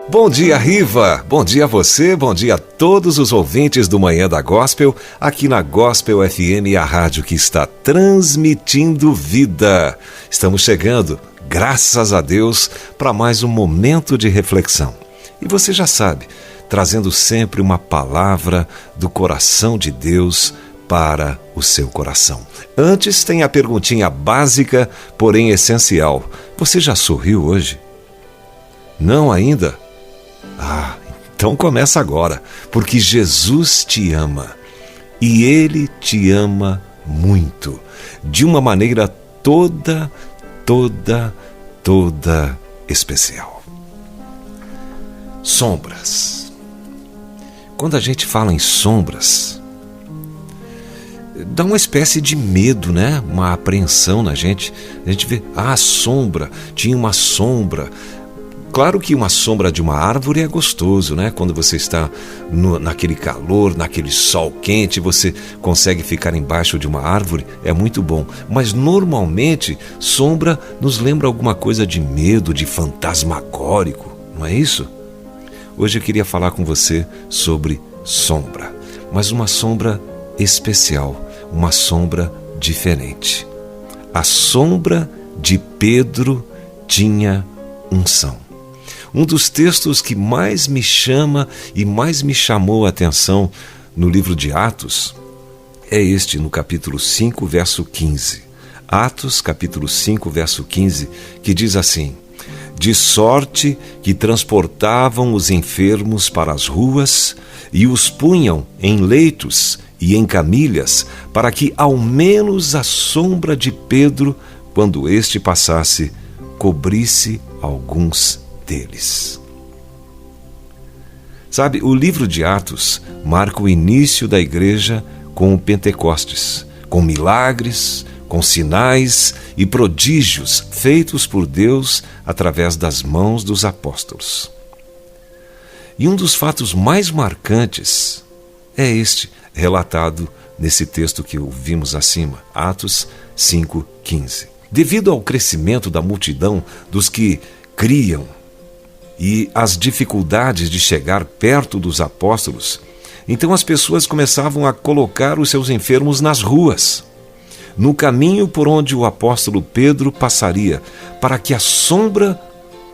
Bom dia, Riva! Bom dia a você, bom dia a todos os ouvintes do Manhã da Gospel, aqui na Gospel FM, a rádio que está transmitindo vida. Estamos chegando, graças a Deus, para mais um momento de reflexão. E você já sabe, trazendo sempre uma palavra do coração de Deus para o seu coração. Antes tem a perguntinha básica, porém essencial. Você já sorriu hoje? Não ainda? Então começa agora, porque Jesus te ama e Ele te ama muito, de uma maneira toda especial. Sombras. Quando a gente fala em sombras, dá uma espécie de medo, né? Uma apreensão na gente. A gente vê, sombra, tinha uma sombra. Claro que uma sombra de uma árvore é gostoso, né? Quando você está naquele calor, naquele sol quente, você consegue ficar embaixo de uma árvore, é muito bom. Mas normalmente, sombra nos lembra alguma coisa de medo, de fantasmagórico, não é isso? Hoje eu queria falar com você sobre sombra, mas uma sombra especial, uma sombra diferente. A sombra de Pedro tinha unção. Um dos textos que mais me chama e mais me chamou a atenção no livro de Atos é este, no capítulo 5, verso 15. Atos, capítulo 5, verso 15, que diz assim: de sorte que transportavam os enfermos para as ruas e os punham em leitos e em camilhas, para que ao menos a sombra de Pedro, quando este passasse, cobrisse alguns deles. Sabe, o livro de Atos marca o início da igreja com o Pentecostes, com milagres, com sinais e prodígios feitos por Deus através das mãos dos apóstolos. E um dos fatos mais marcantes é este, relatado nesse texto que ouvimos acima, Atos 5:15. Devido ao crescimento da multidão dos que criam e as dificuldades de chegar perto dos apóstolos, então as pessoas começavam a colocar os seus enfermos nas ruas, no caminho por onde o apóstolo Pedro passaria, para que a sombra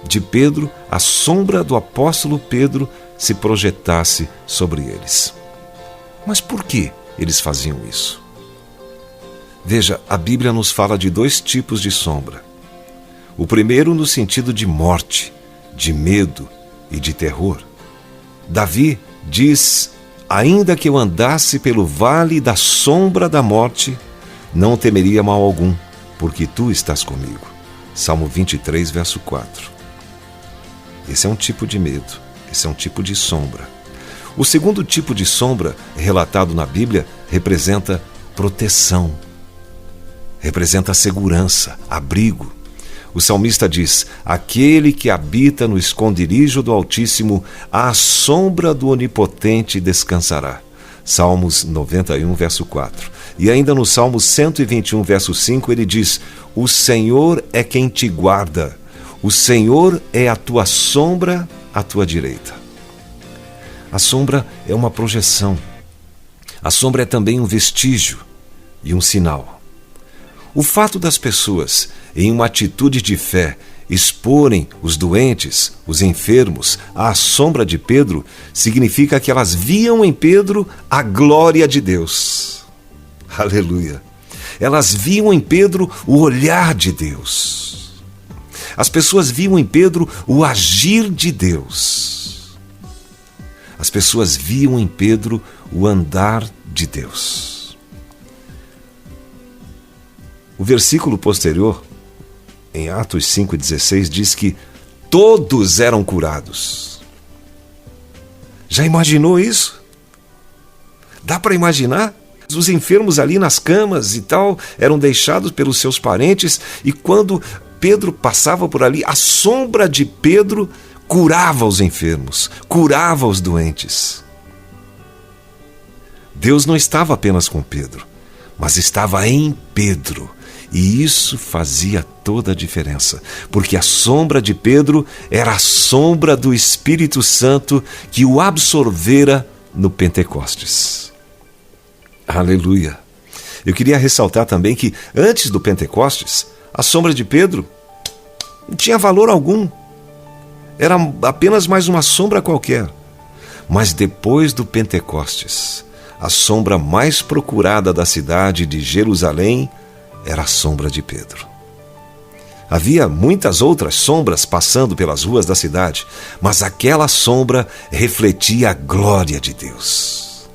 de Pedro, a sombra do apóstolo Pedro, se projetasse sobre eles. Mas por que eles faziam isso? Veja, a Bíblia nos fala de dois tipos de sombra. O primeiro no sentido de morte, de medo e de terror. Davi diz: ainda que eu andasse pelo vale da sombra da morte, não temeria mal algum, porque tu estás comigo. Salmo 23, verso 4. Esse é um tipo de medo, esse é um tipo de sombra. O segundo tipo de sombra relatado na Bíblia representa proteção, representa segurança, abrigo. O salmista diz: aquele que habita no esconderijo do Altíssimo, à sombra do Onipotente descansará. Salmos 91, verso 4. E ainda no Salmo 121, verso 5, ele diz: o Senhor é quem te guarda, o Senhor é a tua sombra à tua direita. A sombra é uma projeção. A sombra é também um vestígio e um sinal. O fato das pessoas, em uma atitude de fé, exporem os doentes, os enfermos, à sombra de Pedro, significa que elas viam em Pedro a glória de Deus. Aleluia! Elas viam em Pedro o olhar de Deus. As pessoas viam em Pedro o agir de Deus. As pessoas viam em Pedro o andar de Deus. O versículo posterior, em Atos 5,16, diz que todos eram curados. Já imaginou isso? Dá para imaginar? Os enfermos ali nas camas e tal eram deixados pelos seus parentes, e quando Pedro passava por ali, a sombra de Pedro curava os enfermos, curava os doentes. Deus não estava apenas com Pedro, mas estava em Pedro. E isso fazia toda a diferença, porque a sombra de Pedro era a sombra do Espírito Santo que o absorvera no Pentecostes. Aleluia! Eu queria ressaltar também que antes do Pentecostes, a sombra de Pedro não tinha valor algum. Era apenas mais uma sombra qualquer. Mas depois do Pentecostes, a sombra mais procurada da cidade de Jerusalém era a sombra de Pedro. Havia muitas outras sombras passando pelas ruas da cidade, mas aquela sombra refletia a glória de Deus.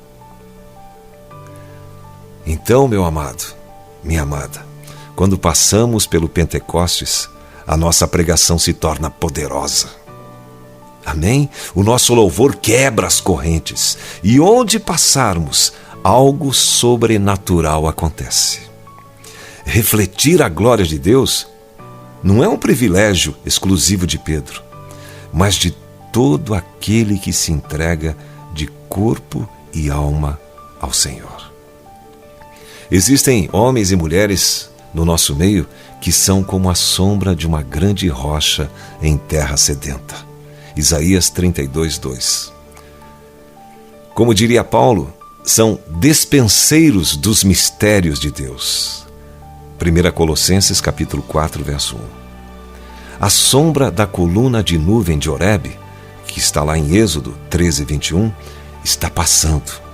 Então, meu amado, minha amada, quando passamos pelo Pentecostes, a nossa pregação se torna poderosa. Amém? O nosso louvor quebra as correntes e onde passarmos, algo sobrenatural acontece. Refletir a glória de Deus não é um privilégio exclusivo de Pedro, mas de todo aquele que se entrega de corpo e alma ao Senhor. Existem homens e mulheres no nosso meio que são como a sombra de uma grande rocha em terra sedenta. Isaías 32:2. Como diria Paulo, são despenseiros dos mistérios de Deus. 1 Colossenses capítulo 4, verso 1. A sombra da coluna de nuvem de Horebe, que está lá em Êxodo 13:21, está passando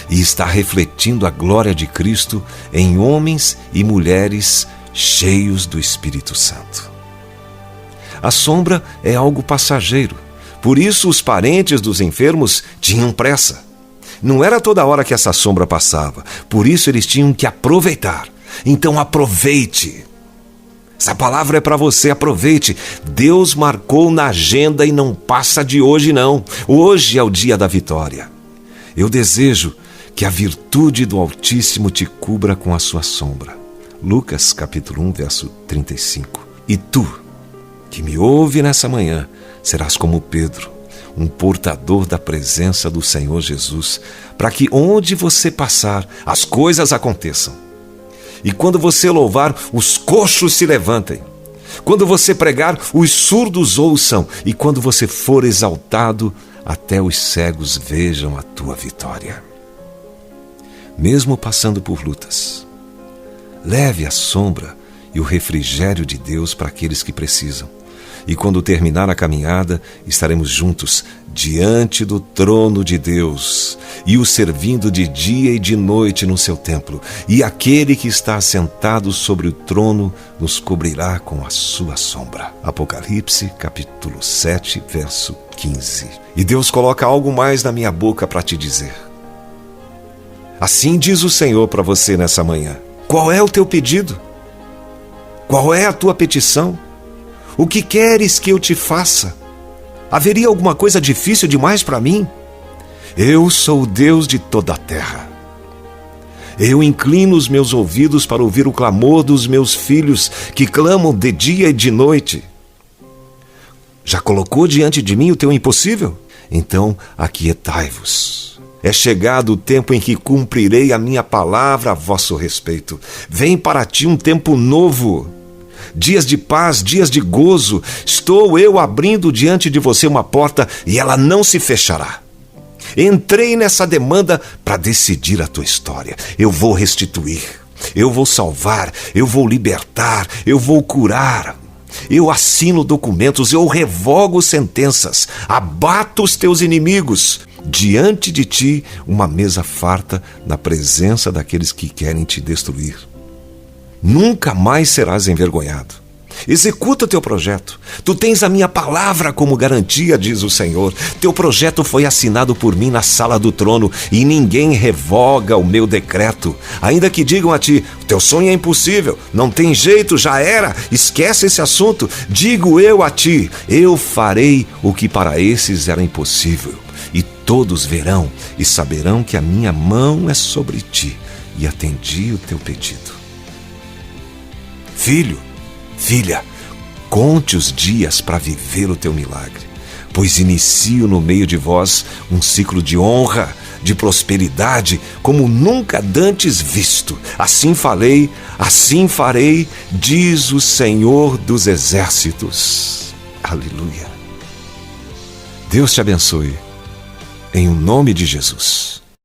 e está refletindo a glória de Cristo em homens e mulheres cheios do Espírito Santo. A sombra é algo passageiro, por isso os parentes dos enfermos tinham pressa. Não era toda hora que essa sombra passava, por isso eles tinham que aproveitar. Então aproveite. Essa palavra é para você, aproveite. Deus marcou na agenda e não passa de hoje não. Hoje é o dia da vitória. Eu desejo que a virtude do Altíssimo te cubra com a sua sombra. Lucas capítulo 1, verso 35. E tu, que me ouve nessa manhã, serás como Pedro, um portador da presença do Senhor Jesus, para que onde você passar, as coisas aconteçam. E quando você louvar, os coxos se levantem. Quando você pregar, os surdos ouçam. E quando você for exaltado, até os cegos vejam a tua vitória. Mesmo passando por lutas, leve a sombra e o refrigério de Deus para aqueles que precisam. E quando terminar a caminhada, estaremos juntos diante do trono de Deus e o servindo de dia e de noite no seu templo. E aquele que está assentado sobre o trono nos cobrirá com a sua sombra. Apocalipse, capítulo 7, verso 15. E Deus coloca algo mais na minha boca para te dizer. Assim diz o Senhor para você nessa manhã. Qual é o teu pedido? Qual é a tua petição? O que queres que eu te faça? Haveria alguma coisa difícil demais para mim? Eu sou o Deus de toda a terra. Eu inclino os meus ouvidos para ouvir o clamor dos meus filhos que clamam de dia e de noite. Já colocou diante de mim o teu impossível? Então aquietai-vos. É chegado o tempo em que cumprirei a minha palavra a vosso respeito. Vem para ti um tempo novo. Dias de paz, dias de gozo, estou eu abrindo diante de você uma porta e ela não se fechará. Entrei nessa demanda para decidir a tua história. Eu vou restituir, eu vou salvar, eu vou libertar, eu vou curar. Eu assino documentos, eu revogo sentenças, abato os teus inimigos. Diante de ti, uma mesa farta na presença daqueles que querem te destruir. Nunca mais serás envergonhado. Executa teu projeto. Tu tens a minha palavra como garantia, diz o Senhor. Teu projeto foi assinado por mim na sala do trono e ninguém revoga o meu decreto. Ainda que digam a ti, teu sonho é impossível, não tem jeito, já era, esquece esse assunto. Digo eu a ti, eu farei o que para esses era impossível. E todos verão e saberão que a minha mão é sobre ti e atendi o teu pedido. Filho, filha, conte os dias para viver o teu milagre, pois inicio no meio de vós um ciclo de honra, de prosperidade como nunca dantes visto. Assim falei, assim farei, diz o Senhor dos Exércitos. Aleluia. Deus te abençoe, em o nome de Jesus.